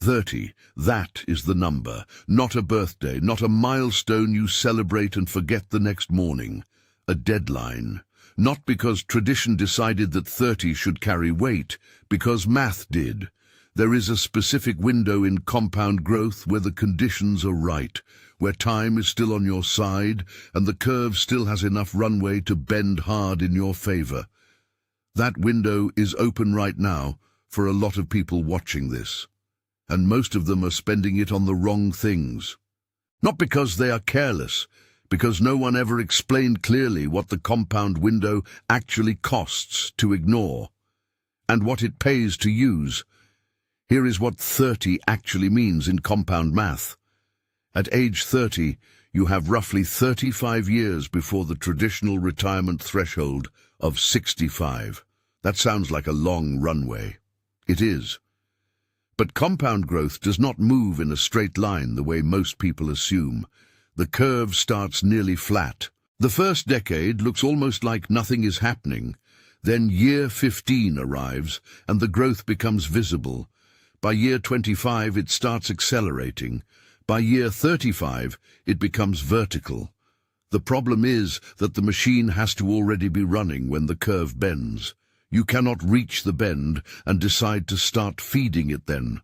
30, that is the number, not a birthday, not a milestone you celebrate and forget the next morning. A deadline. Not because tradition decided that 30 should carry weight, because math did. There is a specific window in compound growth where the conditions are right, where time is still on your side and the curve still has enough runway to bend hard in your favor. That window is open right now for a lot of people watching this, and most of them are spending it on the wrong things. Not because they are careless, because no one ever explained clearly what the compound window actually costs to ignore, and what it pays to use. Here is what 30 actually means in compound math. At age 30, you have roughly 35 years before the traditional retirement threshold of 65. That sounds like a long runway. It is. But compound growth does not move in a straight line the way most people assume. The curve starts nearly flat. The first decade looks almost like nothing is happening. Then year 15 arrives and the growth becomes visible. By year 25, it starts accelerating. By year 35, it becomes vertical. The problem is that the machine has to already be running when the curve bends. You cannot reach the bend and decide to start feeding it then.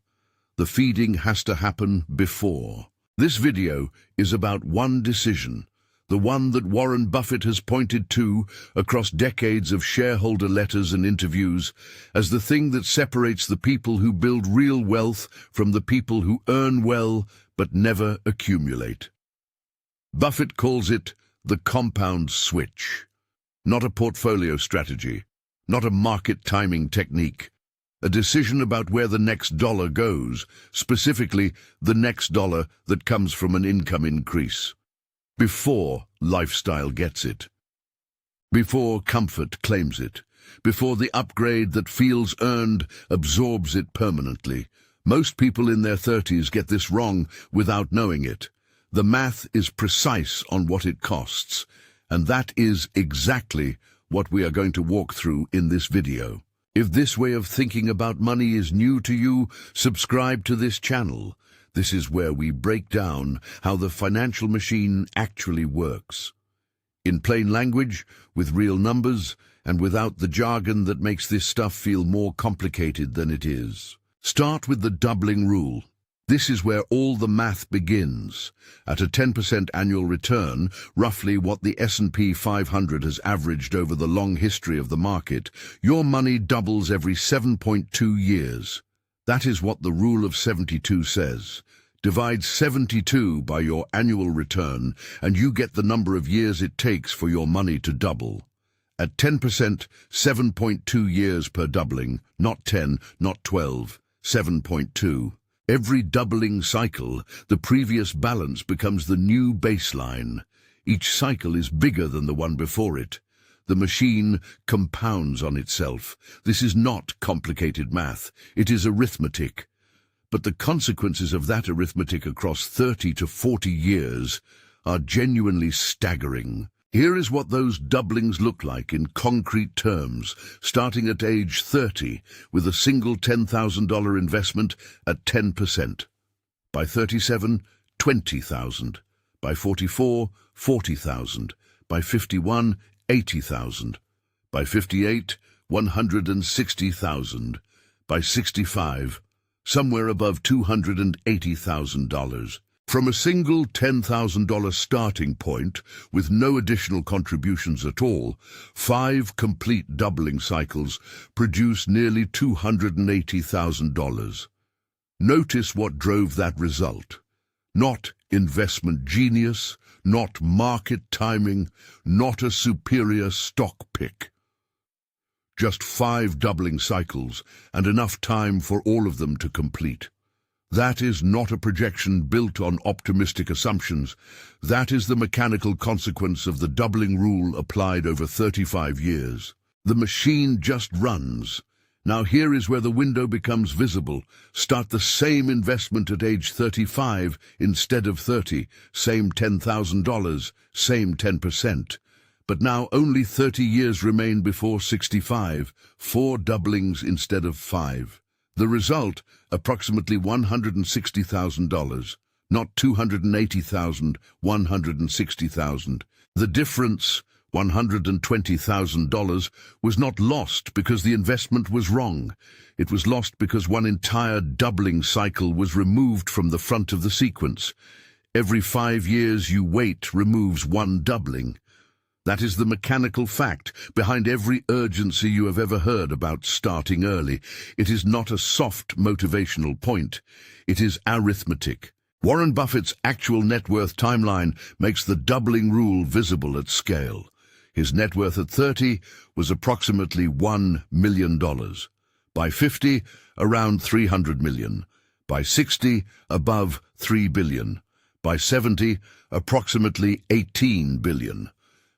The feeding has to happen before. This video is about one decision, the one that Warren Buffett has pointed to across decades of shareholder letters and interviews as the thing that separates the people who build real wealth from the people who earn well but never accumulate. Buffett calls it the compound switch. Not a portfolio strategy, not a market timing technique. A decision about where the next dollar goes, specifically the next dollar that comes from an income increase. Before lifestyle gets it. Before comfort claims it. Before the upgrade that feels earned absorbs it permanently. Most people in their 30s get this wrong without knowing it. The math is precise on what it costs, and that is exactly what we are going to walk through in this video. If this way of thinking about money is new to you, subscribe to this channel. This is where we break down how the financial machine actually works. In plain language, with real numbers, and without the jargon that makes this stuff feel more complicated than it is. Start with the doubling rule. This is where all the math begins. At a 10% annual return, roughly what the S&P 500 has averaged over the long history of the market, your money doubles every 7.2 years. That is what the rule of 72 says. Divide 72 by your annual return, and you get the number of years it takes for your money to double. At 10%, 7.2 years per doubling, not 10, not 12, 7.2. Every doubling cycle, the previous balance becomes the new baseline. Each cycle is bigger than the one before it. The machine compounds on itself. This is not complicated math. It is arithmetic. But the consequences of that arithmetic across 30 to 40 years are genuinely staggering. Here is what those doublings look like in concrete terms, starting at age 30 with a single $10,000 investment at 10%. By 37, 20,000. By 44, 40,000. By 51, 80,000. By 58, 160,000. By 65, somewhere above $280,000. From a single $10,000 starting point, with no additional contributions at all, 5 complete doubling cycles produce nearly $280,000. Notice what drove that result. Not investment genius, not market timing, not a superior stock pick. Just 5 doubling cycles, and enough time for all of them to complete. That is not a projection built on optimistic assumptions. That is the mechanical consequence of the doubling rule applied over 35 years. The machine just runs. Now here is where the window becomes visible. Start the same investment at age 35 instead of 30. Same $10,000, same 10%. But now only 30 years remain before 65. 4 doublings instead of 5. The result, approximately $160,000, not $280,000, $160,000. The difference, $120,000, was not lost because the investment was wrong. It was lost because one entire doubling cycle was removed from the front of the sequence. Every 5 years you wait removes one doubling. That is the mechanical fact behind every urgency you have ever heard about starting early. It is not a soft motivational point. It is arithmetic. Warren Buffett's actual net worth timeline makes the doubling rule visible at scale. His net worth at 30 was approximately $1 million. By 50, around $300 million. By 60, above $3 billion. By 70, approximately $18 billion.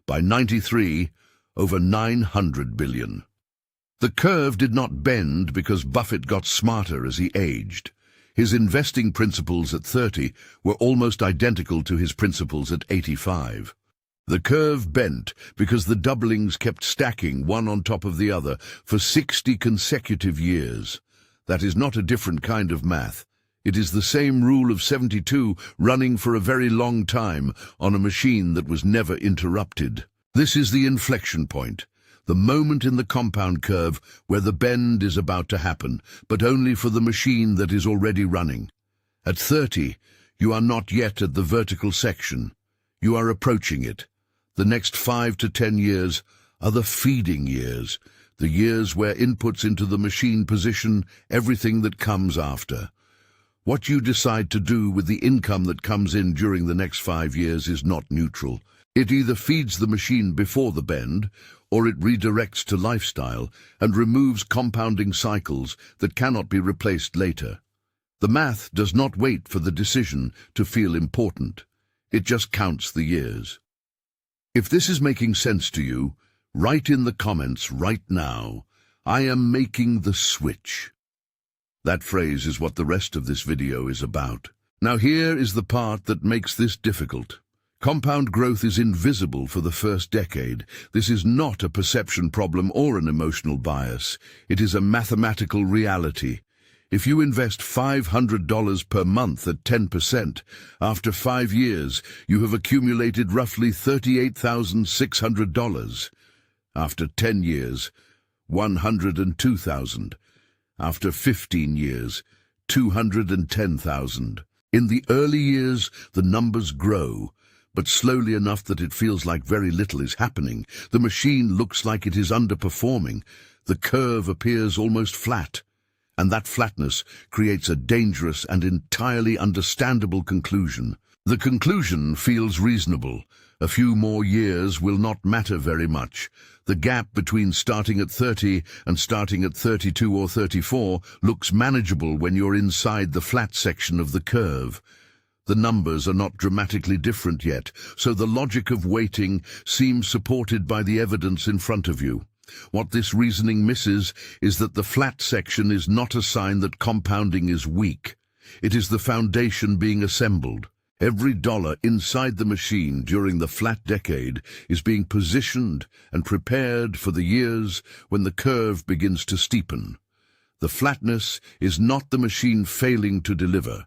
By 93, over $900 billion. The curve did not bend because Buffett got smarter as he aged. His investing principles at 30 were almost identical to his principles at 85. The curve bent because the doublings kept stacking one on top of the other for 60 consecutive years. That is not a different kind of math. It is the same rule of 72 running for a very long time on a machine that was never interrupted. This is the inflection point, the moment in the compound curve where the bend is about to happen, but only for the machine that is already running. At 30, you are not yet at the vertical section. You are approaching it. The next 5 to 10 years are the feeding years, the years where inputs into the machine position everything that comes after. What you decide to do with the income that comes in during the next 5 years is not neutral. It either feeds the machine before the bend, or it redirects to lifestyle and removes compounding cycles that cannot be replaced later. The math does not wait for the decision to feel important. It just counts the years. If this is making sense to you, write in the comments right now, "I am making the switch." That phrase is what the rest of this video is about. Now here is the part that makes this difficult. Compound growth is invisible for the first decade. This is not a perception problem or an emotional bias. It is a mathematical reality. If you invest $500 per month at 10%, after 5 years, you have accumulated roughly $38,600. After 10 years, $102,000. After 15 years, $210,000. In the early years, the numbers grow, but slowly enough that it feels like very little is happening. The machine looks like it is underperforming. The curve appears almost flat, and that flatness creates a dangerous and entirely understandable conclusion. The conclusion feels reasonable. A few more years will not matter very much. The gap between starting at 30 and starting at 32 or 34 looks manageable when you're inside the flat section of the curve. The numbers are not dramatically different yet, so the logic of waiting seems supported by the evidence in front of you. What this reasoning misses is that the flat section is not a sign that compounding is weak. It is the foundation being assembled. Every dollar inside the machine during the flat decade is being positioned and prepared for the years when the curve begins to steepen. The flatness is not the machine failing to deliver.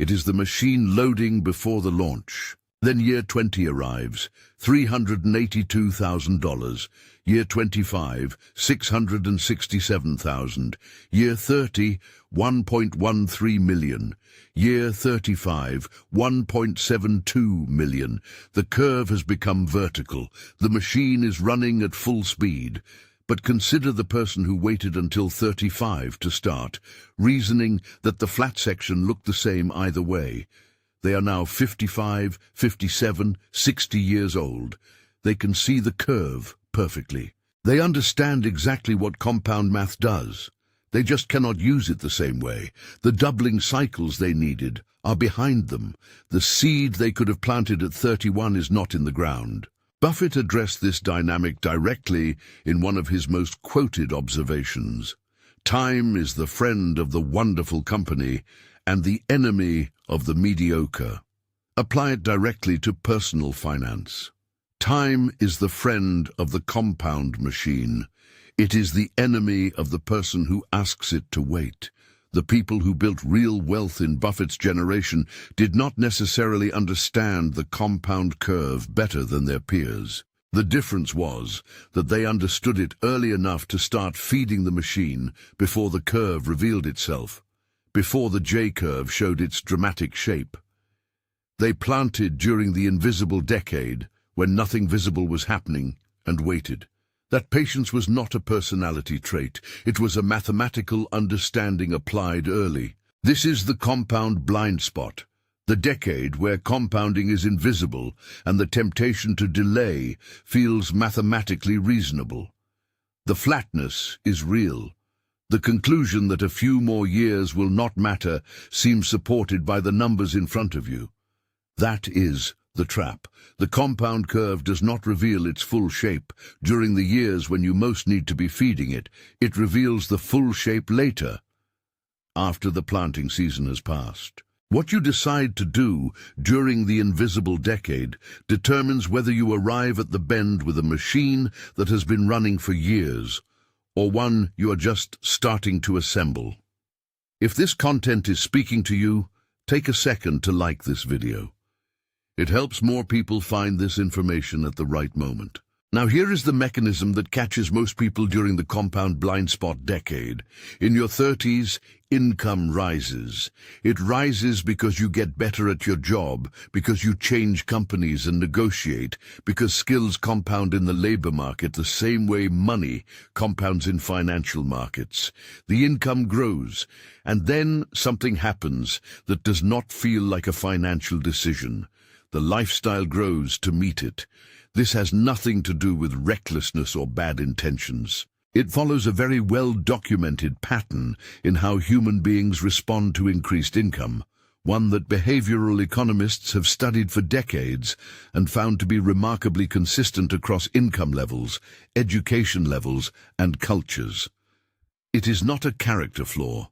It is the machine loading before the launch. Then year 20 arrives, $382,000. Year 25, $667,000. Year 30, $1.13 million. Year 35, $1.72 million. The curve has become vertical. The machine is running at full speed. But consider the person who waited until 35 to start, reasoning that the flat section looked the same either way. They are now 55, 57, 60 years old. They can see the curve perfectly. They understand exactly what compound math does. They just cannot use it the same way. The doubling cycles they needed are behind them. The seed they could have planted at 31 is not in the ground. Buffett addressed this dynamic directly in one of his most quoted observations. Time is the friend of the wonderful company and the enemy of the mediocre. Apply it directly to personal finance. Time is the friend of the compound machine. It is the enemy of the person who asks it to wait. The people who built real wealth in Buffett's generation did not necessarily understand the compound curve better than their peers. The difference was that they understood it early enough to start feeding the machine before the curve revealed itself, before the J-curve showed its dramatic shape. They planted during the invisible decade, when nothing visible was happening, and waited. That patience was not a personality trait. It was a mathematical understanding applied early. This is the compound blind spot, the decade where compounding is invisible and the temptation to delay feels mathematically reasonable. The flatness is real. The conclusion that a few more years will not matter seems supported by the numbers in front of you. That is the trap. The compound curve does not reveal its full shape during the years when you most need to be feeding it. It reveals the full shape later, after the planting season has passed. What you decide to do during the invisible decade determines whether you arrive at the bend with a machine that has been running for years, or one you are just starting to assemble. If this content is speaking to you, take a second to like this video. It helps more people find this information at the right moment. Now here is the mechanism that catches most people during the compound blind spot decade. In your 30s, income rises. It rises because you get better at your job, because you change companies and negotiate, because skills compound in the labor market the same way money compounds in financial markets. The income grows, and then something happens that does not feel like a financial decision. The lifestyle grows to meet it. This has nothing to do with recklessness or bad intentions. It follows a very well-documented pattern in how human beings respond to increased income, one that behavioral economists have studied for decades and found to be remarkably consistent across income levels, education levels, and cultures. It is not a character flaw.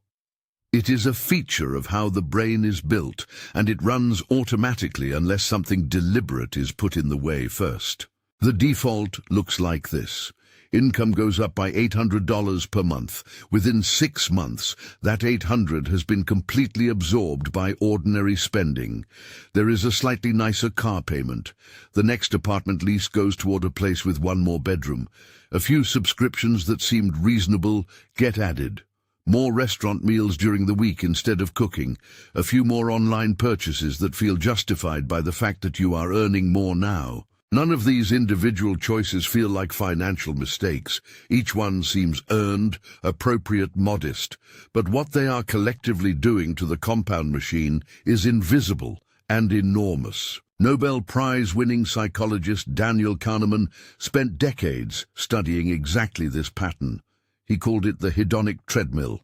It is a feature of how the brain is built, and it runs automatically unless something deliberate is put in the way first. The default looks like this. Income goes up by $800 per month. Within 6 months, that $800 has been completely absorbed by ordinary spending. There is a slightly nicer car payment. The next apartment lease goes toward a place with 1 more bedroom. A few subscriptions that seemed reasonable get added. More restaurant meals during the week instead of cooking, a few more online purchases that feel justified by the fact that you are earning more now. None of these individual choices feel like financial mistakes. Each one seems earned, appropriate, modest. But what they are collectively doing to the compound machine is invisible and enormous. Nobel Prize-winning psychologist Daniel Kahneman spent decades studying exactly this pattern. He called it the hedonic treadmill.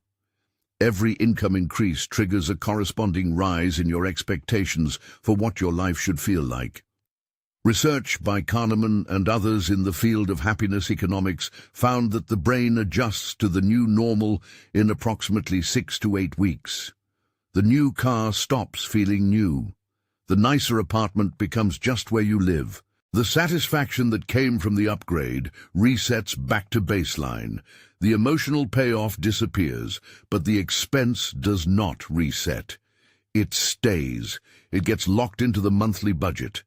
Every income increase triggers a corresponding rise in your expectations for what your life should feel like. Research by Kahneman and others in the field of happiness economics found that the brain adjusts to the new normal in approximately 6 to 8 weeks. The new car stops feeling new. The nicer apartment becomes just where you live. The satisfaction that came from the upgrade resets back to baseline. The emotional payoff disappears, but the expense does not reset. It stays. It gets locked into the monthly budget.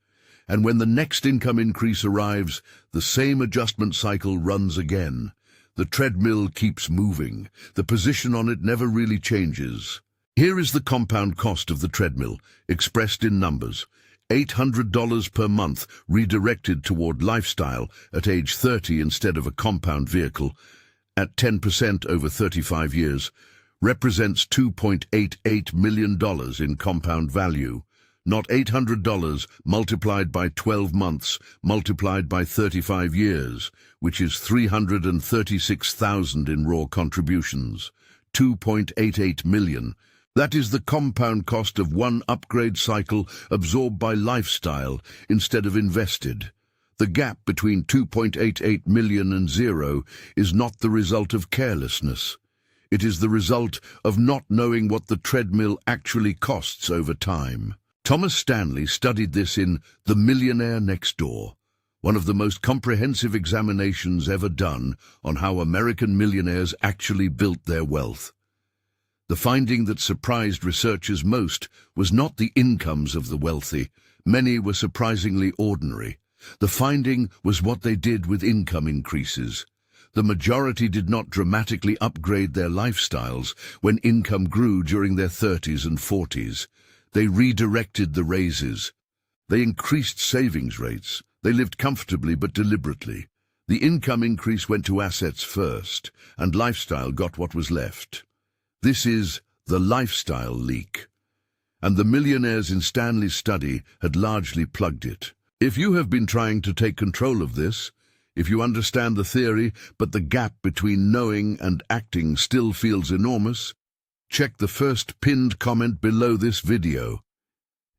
And when the next income increase arrives, the same adjustment cycle runs again. The treadmill keeps moving. The position on it never really changes. Here is the compound cost of the treadmill, expressed in numbers. $800 per month redirected toward lifestyle at age 30 instead of a compound vehicle, at 10% over 35 years, represents $2.88 million in compound value, not $800 multiplied by 12 months multiplied by 35 years, which is $336,000 in raw contributions. 2.88 million. That is the compound cost of one upgrade cycle absorbed by lifestyle instead of invested. The gap between 2.88 million and zero is not the result of carelessness. It is the result of not knowing what the treadmill actually costs over time. Thomas Stanley studied this in The Millionaire Next Door, one of the most comprehensive examinations ever done on how American millionaires actually built their wealth. The finding that surprised researchers most was not the incomes of the wealthy. Many were surprisingly ordinary. The finding was what they did with income increases. The majority did not dramatically upgrade their lifestyles when income grew during their 30s and 40s. They redirected the raises. They increased savings rates. They lived comfortably but deliberately. The income increase went to assets first, and lifestyle got what was left. This is the lifestyle leak. And the millionaires in Stanley's study had largely plugged it. If you have been trying to take control of this, if you understand the theory, but the gap between knowing and acting still feels enormous, check the first pinned comment below this video.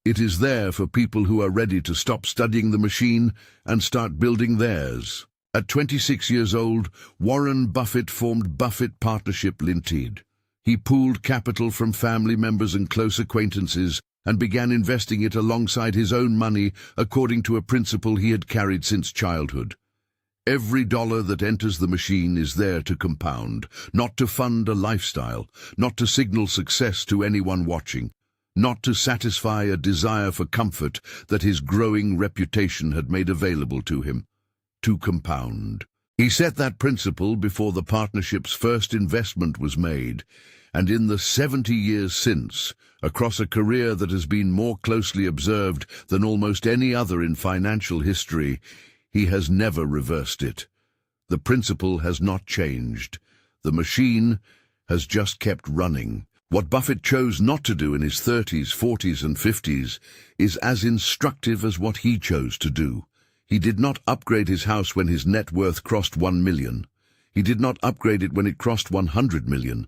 It is there for people who are ready to stop studying the machine and start building theirs. At 26 years old, Warren Buffett formed Buffett Partnership Limited. He pooled capital from family members and close acquaintances and began investing it alongside his own money according to a principle he had carried since childhood. Every dollar that enters the machine is there to compound, not to fund a lifestyle, not to signal success to anyone watching, not to satisfy a desire for comfort that his growing reputation had made available to him. To compound. He set that principle before the partnership's first investment was made, and in the 70 years since, across a career that has been more closely observed than almost any other in financial history, he has never reversed it. The principle has not changed. The machine has just kept running. What Buffett chose not to do in his 30s, 40s, and 50s is as instructive as what he chose to do. He did not upgrade his house when his net worth crossed $1 million. He did not upgrade it when it crossed $100 million.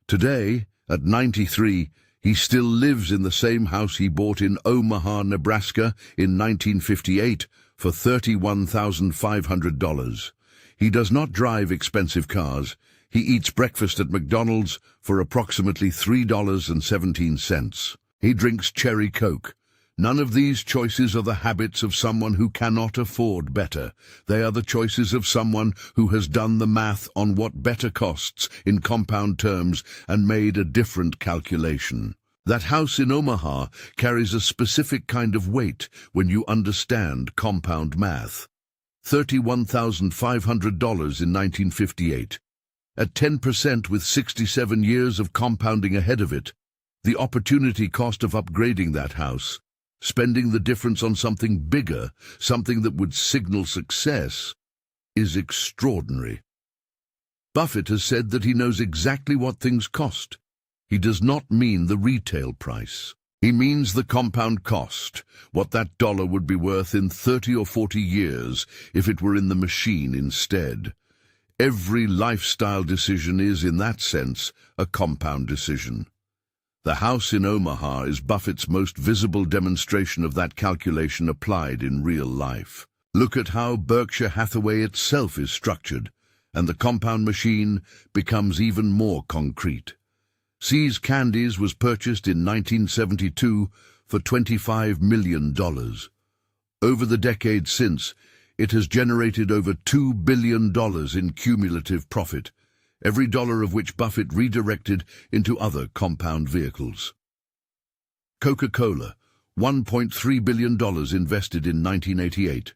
Today, at 93, he still lives in the same house he bought in Omaha, Nebraska in 1958 for $31,500. He does not drive expensive cars. He eats breakfast at McDonald's for approximately $3.17. He drinks cherry Coke. None of these choices are the habits of someone who cannot afford better. They are the choices of someone who has done the math on what better costs in compound terms and made a different calculation. That house in Omaha carries a specific kind of weight when you understand compound math. $31,500 in 1958. At 10% with 67 years of compounding ahead of it, the opportunity cost of upgrading that house, spending the difference on something bigger, something that would signal success, is extraordinary. Buffett has said that he knows exactly what things cost. He does not mean the retail price. He means the compound cost, what that dollar would be worth in 30 or 40 years if it were in the machine instead. Every lifestyle decision is, in that sense, a compound decision. The house in Omaha is Buffett's most visible demonstration of that calculation applied in real life. Look at how Berkshire Hathaway itself is structured, and the compound machine becomes even more concrete. See's Candies was purchased in 1972 for $25 million. Over the decades since, it has generated over $2 billion in cumulative profit, every dollar of which Buffett redirected into other compound vehicles. Coca-Cola, $1.3 billion invested in 1988.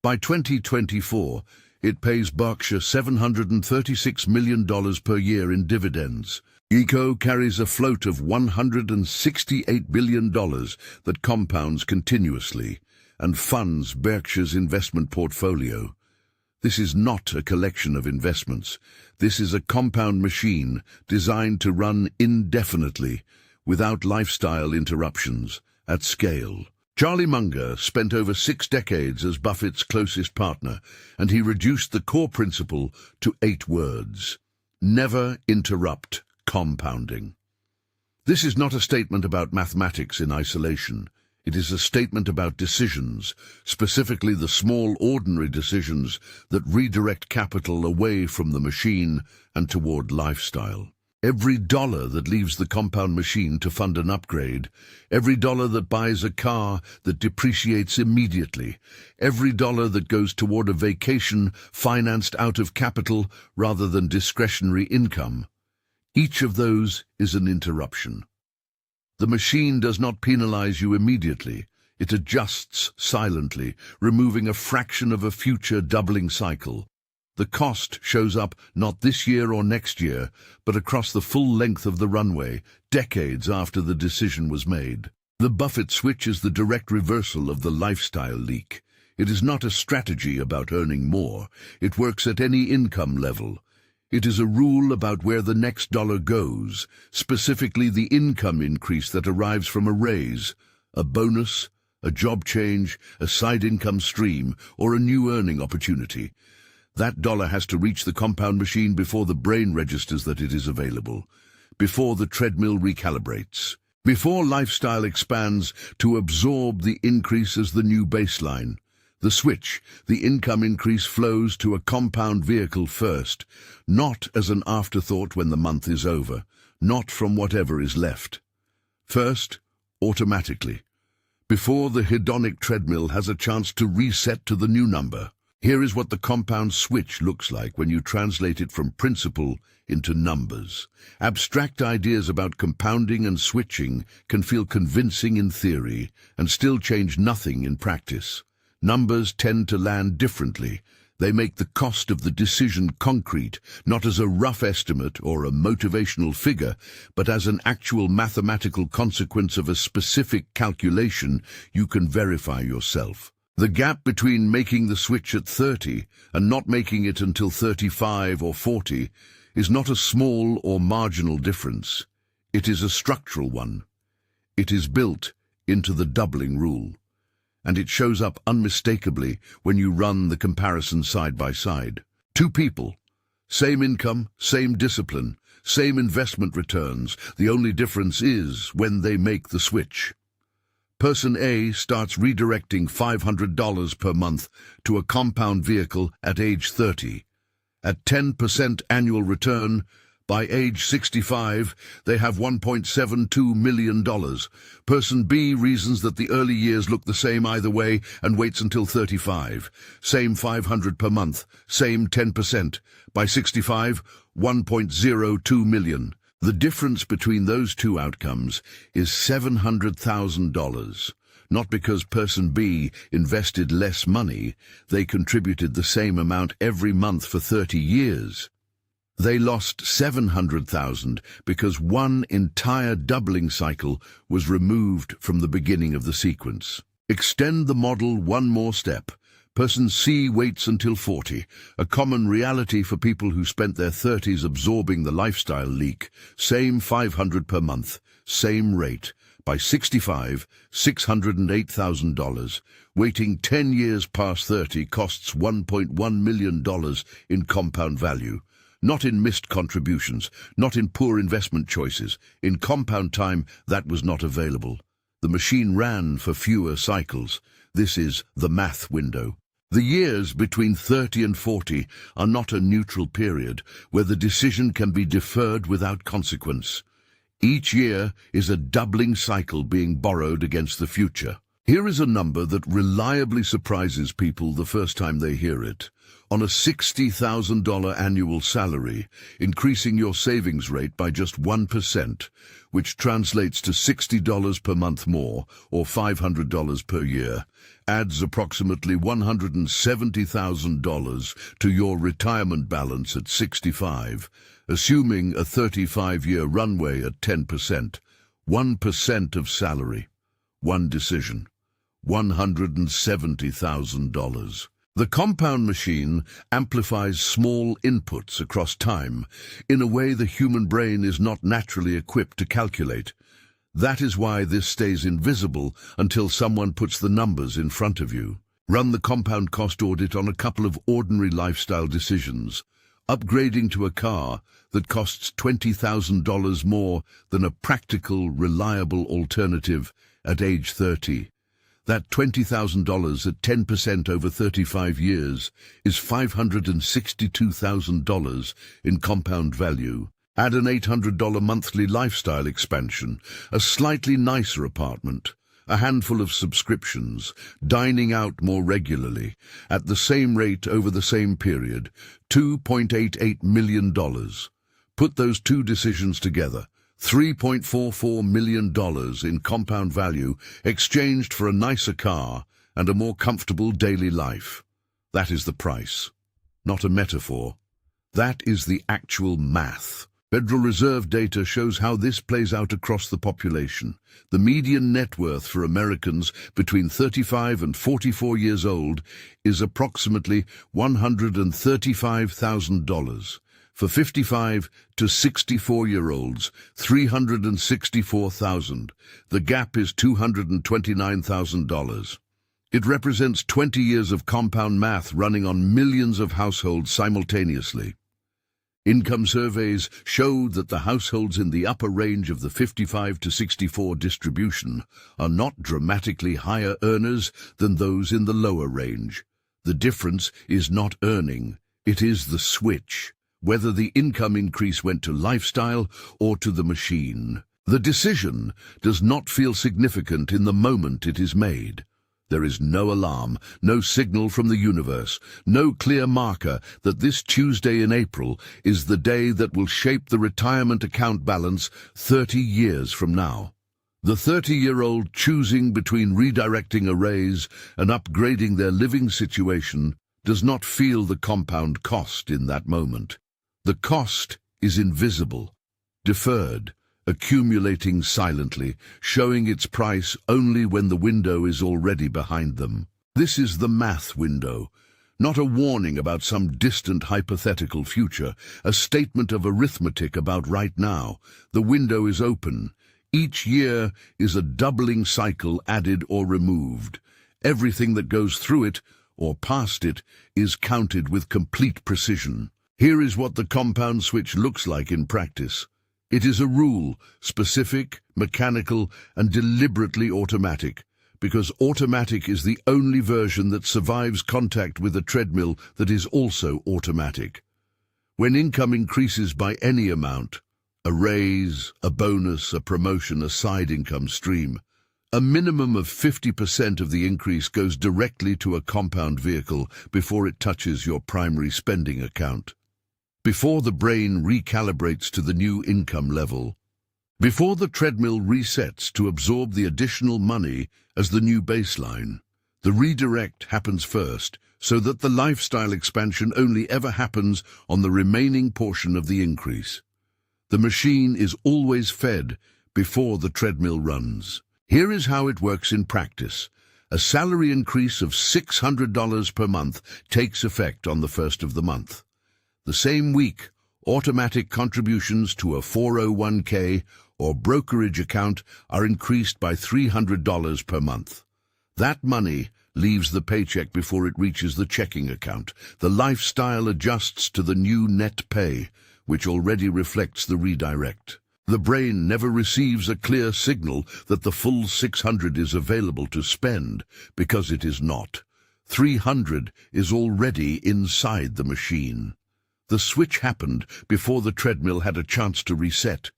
By 2024, it pays Berkshire $736 million per year in dividends. GEICO carries a float of $168 billion that compounds continuously and funds Berkshire's investment portfolio. This is not a collection of investments. This is a compound machine designed to run indefinitely, without lifestyle interruptions, at scale. Charlie Munger spent over 6 decades as Buffett's closest partner, and he reduced the core principle to 8 words. Never interrupt compounding. This is not a statement about mathematics in isolation. It is a statement about decisions, specifically the small, ordinary decisions that redirect capital away from the machine and toward lifestyle. Every dollar that leaves the compound machine to fund an upgrade, every dollar that buys a car that depreciates immediately, every dollar that goes toward a vacation financed out of capital rather than discretionary income, Each of those is an interruption. The machine does not penalize you immediately. It adjusts silently, removing a fraction of a future doubling cycle. The cost shows up not this year or next year, but across the full length of the runway, decades after the decision was made. The Buffett switch is the direct reversal of the lifestyle leak. It is not a strategy about earning more. It works at any income level. It is a rule about where the next dollar goes, specifically the income increase that arrives from a raise, a bonus, a job change, a side income stream, or a new earning opportunity. That dollar has to reach the compound machine before the brain registers that it is available, before the treadmill recalibrates, before lifestyle expands to absorb the increase as the new baseline. The switch, the income increase, flows to a compound vehicle first, not as an afterthought when the month is over, not from whatever is left. First, automatically, before the hedonic treadmill has a chance to reset to the new number. Here is what the compound switch looks like when you translate it from principle into numbers. Abstract ideas about compounding and switching can feel convincing in theory and still change nothing in practice. Numbers tend to land differently. They make the cost of the decision concrete, not as a rough estimate or a motivational figure, but as an actual mathematical consequence of a specific calculation you can verify yourself. The gap between making the switch at 30 and not making it until 35 or 40 is not a small or marginal difference. It is a structural one. It is built into the doubling rule. And it shows up unmistakably when you run the comparison side by side. Two people, same income, same discipline, same investment returns. The only difference is when they make the switch. Person A starts redirecting $500 per month to a compound vehicle at age 30. At 10% annual return, by age 65, they have $1.72 million. Person B reasons that the early years look the same either way and waits until 35. Same $500 per month, same 10%. By 65, $1.02 million. The difference between those two outcomes is $700,000. Not because person B invested less money, they contributed the same amount every month for 30 years. They lost $700,000 because one entire doubling cycle was removed from the beginning of the sequence. Extend the model one more step. Person C waits until 40, a common reality for people who spent their 30s absorbing the lifestyle leak. Same $500 per month, same rate. By 65, $608,000. Waiting 10 years past 30 costs $1.1 million in compound value. Not in missed contributions, not in poor investment choices. In compound time, that was not available. The machine ran for fewer cycles. This is the math window. The years between 30 and 40 are not a neutral period where the decision can be deferred without consequence. Each year is a doubling cycle being borrowed against the future. Here is a number that reliably surprises people the first time they hear it. On a $60,000 annual salary, increasing your savings rate by just 1%, which translates to $60 per month more, or $500 per year, adds approximately $170,000 to your retirement balance at 65, assuming a 35-year runway at 10%. 1% of salary. One decision. $170,000. The compound machine amplifies small inputs across time in a way the human brain is not naturally equipped to calculate. That is why this stays invisible until someone puts the numbers in front of you. Run the compound cost audit on a couple of ordinary lifestyle decisions. Upgrading to a car that costs $20,000 more than a practical, reliable alternative at age 30. That $20,000 at 10% over 35 years is $562,000 in compound value. Add an $800 monthly lifestyle expansion, a slightly nicer apartment, a handful of subscriptions, dining out more regularly, at the same rate over the same period, $2.88 million. Put those two decisions together. $3.44 million in compound value exchanged for a nicer car and a more comfortable daily life. That is the price, not a metaphor. That is the actual math. Federal Reserve data shows how this plays out across the population. The median net worth for Americans between 35 and 44 years old is approximately $135,000. For 55 to 64-year-olds, $364,000. The gap is $229,000. It represents 20 years of compound math running on millions of households simultaneously. Income surveys show that the households in the upper range of the 55 to 64 distribution are not dramatically higher earners than those in the lower range. The difference is not earning, it is the switch, whether the income increase went to lifestyle or to the machine. The decision does not feel significant in the moment it is made. There is no alarm, no signal from the universe, no clear marker that this Tuesday in April is the day that will shape the retirement account balance 30 years from now. The 30-year-old choosing between redirecting a raise and upgrading their living situation does not feel the compound cost in that moment. The cost is invisible, deferred, accumulating silently, showing its price only when the window is already behind them. This is the math window, not a warning about some distant hypothetical future, a statement of arithmetic about right now. The window is open. Each year is a doubling cycle added or removed. Everything that goes through it or past it is counted with complete precision. Here is what the compound switch looks like in practice. It is a rule, specific, mechanical, and deliberately automatic, because automatic is the only version that survives contact with a treadmill that is also automatic. When income increases by any amount, a raise, a bonus, a promotion, a side income stream, a minimum of 50% of the increase goes directly to a compound vehicle before it touches your primary spending account. Before the brain recalibrates to the new income level, before the treadmill resets to absorb the additional money as the new baseline, the redirect happens first, so that the lifestyle expansion only ever happens on the remaining portion of the increase. The machine is always fed before the treadmill runs. Here is how it works in practice. A salary increase of $600 per month takes effect on the first of the month. The same week, automatic contributions to a 401k or brokerage account are increased by $300 per month. That money leaves the paycheck before it reaches the checking account. The lifestyle adjusts to the new net pay, which already reflects the redirect. The brain never receives a clear signal that the full $600 is available to spend, because it is not. $300 is already inside the machine. The switch happened before the treadmill had a chance to reset.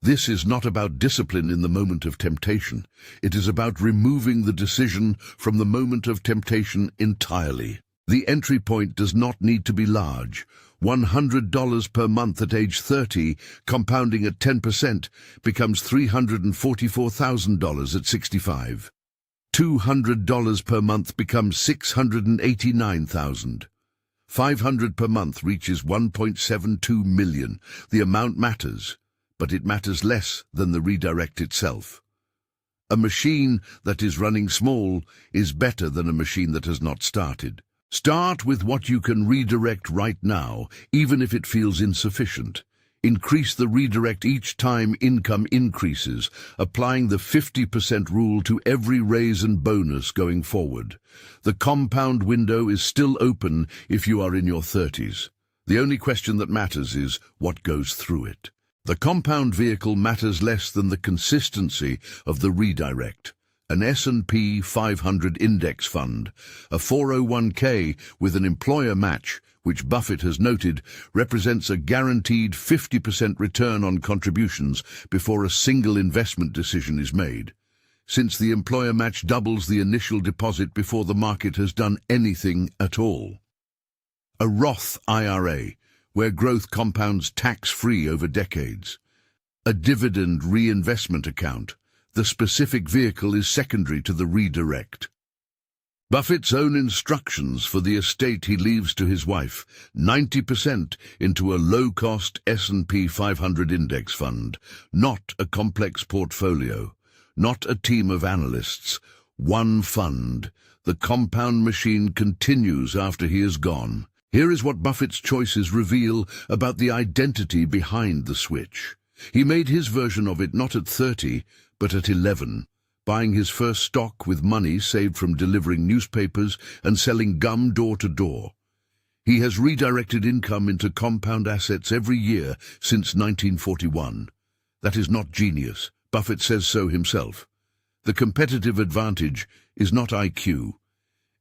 This is not about discipline in the moment of temptation. It is about removing the decision from the moment of temptation entirely. The entry point does not need to be large. $100 per month at age 30, compounding at 10%, becomes $344,000 at 65. $200 per month becomes $689,000. $500 per month reaches $1.72 million. The amount matters, but it matters less than the redirect itself. A machine that is running small is better than a machine that has not started. Start with what you can redirect right now, even if it feels insufficient. Increase the redirect each time income increases, applying the 50% rule to every raise and bonus going forward. The compound window is still open if you are in your 30s. The only question that matters is what goes through it. The compound vehicle matters less than the consistency of the redirect. An S&P 500 index fund, a 401k with an employer match, which Buffett has noted, represents a guaranteed 50% return on contributions before a single investment decision is made. Since the employer match doubles the initial deposit before the market has done anything at all. A Roth IRA, where growth compounds tax-free over decades. A dividend reinvestment account. The specific vehicle is secondary to the redirect. Buffett's own instructions for the estate he leaves to his wife, 90% into a low-cost S&P 500 index fund, not a complex portfolio, not a team of analysts, one fund. The compound machine continues after he is gone. Here is what Buffett's choices reveal about the identity behind the switch. He made his version of it not at 30, but at 11. Buying his first stock with money saved from delivering newspapers and selling gum door to door. He has redirected income into compound assets every year since 1941. That is not genius. Buffett says so himself. The competitive advantage is not IQ.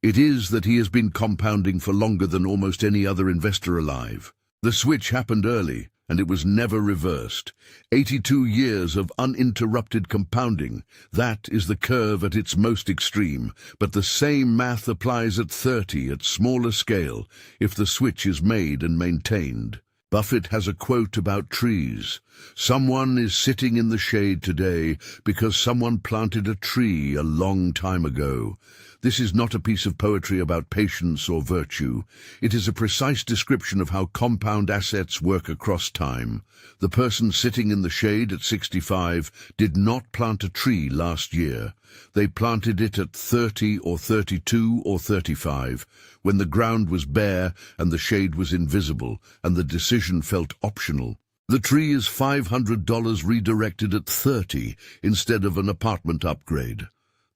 It is that he has been compounding for longer than almost any other investor alive. The switch happened early, and it was never reversed. 82 years of uninterrupted compounding. That is the curve at its most extreme, but the same math applies at 30 at smaller scale if the switch is made and maintained. Buffett has a quote about trees. Someone is sitting in the shade today because someone planted a tree a long time ago. This is not a piece of poetry about patience or virtue. It is a precise description of how compound assets work across time. The person sitting in the shade at 65 did not plant a tree last year. They planted it at 30 or 32 or 35, when the ground was bare and the shade was invisible, and the decision felt optional. The tree is $500 redirected at 30 instead of an apartment upgrade.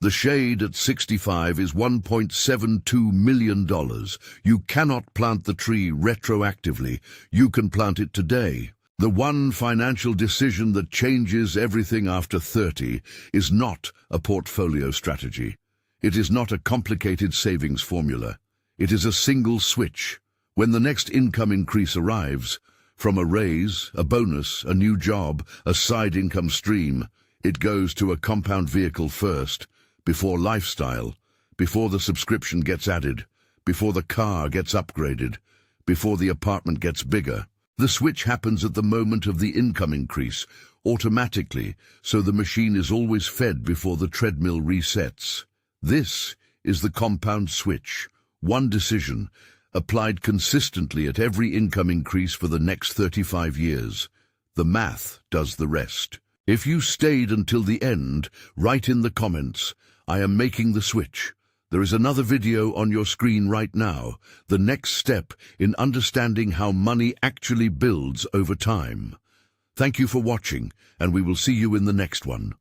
The shade at 65 is $1.72 million. You cannot plant the tree retroactively. You can plant it today. The one financial decision that changes everything after 30 is not a portfolio strategy. It is not a complicated savings formula. It is a single switch. When the next income increase arrives, from a raise, a bonus, a new job, a side income stream, it goes to a compound vehicle first, before lifestyle, before the subscription gets added, before the car gets upgraded, before the apartment gets bigger. The switch happens at the moment of the income increase, automatically, so the machine is always fed before the treadmill resets. This is the compound switch. One decision, applied consistently at every income increase for the next 35 years. The math does the rest. If you stayed until the end, write in the comments, "I am making the switch." There is another video on your screen right now, the next step in understanding how money actually builds over time. Thank you for watching, and we will see you in the next one.